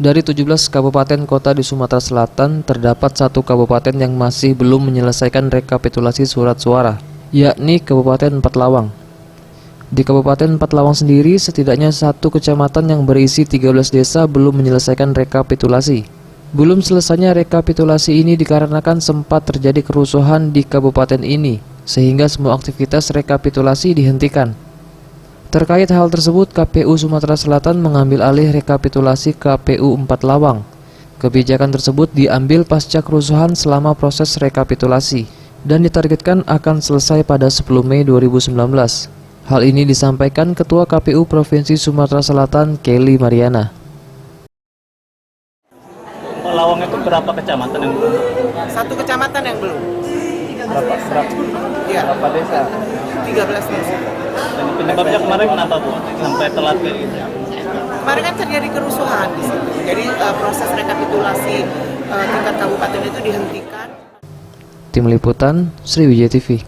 Dari 17 kabupaten kota di Sumatera Selatan, terdapat satu kabupaten yang masih belum menyelesaikan rekapitulasi surat suara, yakni Kabupaten Empat Lawang. Di Kabupaten Empat Lawang sendiri, setidaknya satu kecamatan yang berisi 13 desa belum menyelesaikan rekapitulasi. Belum selesainya rekapitulasi ini dikarenakan sempat terjadi kerusuhan di kabupaten ini, sehingga semua aktivitas rekapitulasi dihentikan. Terkait hal tersebut, KPU Sumatera Selatan mengambil alih rekapitulasi KPU Empat Lawang. Kebijakan tersebut diambil pasca kerusuhan selama proses rekapitulasi dan ditargetkan akan selesai pada 10 Mei 2019. Hal ini disampaikan Ketua KPU Provinsi Sumatera Selatan, Kelly Mariana. Lawang itu berapa kecamatan yang belum? Satu kecamatan yang belum. Berapa? Iya. Berapa desa? 13 desa. Dan penyebabnya kemarin kenapa, Bu? Sampai telat kayak gitu? Kemarin kan terjadi kerusuhan di situ. Jadi proses rekapitulasi tingkat kabupaten itu dihentikan. Tim Liputan, Sriwijaya TV.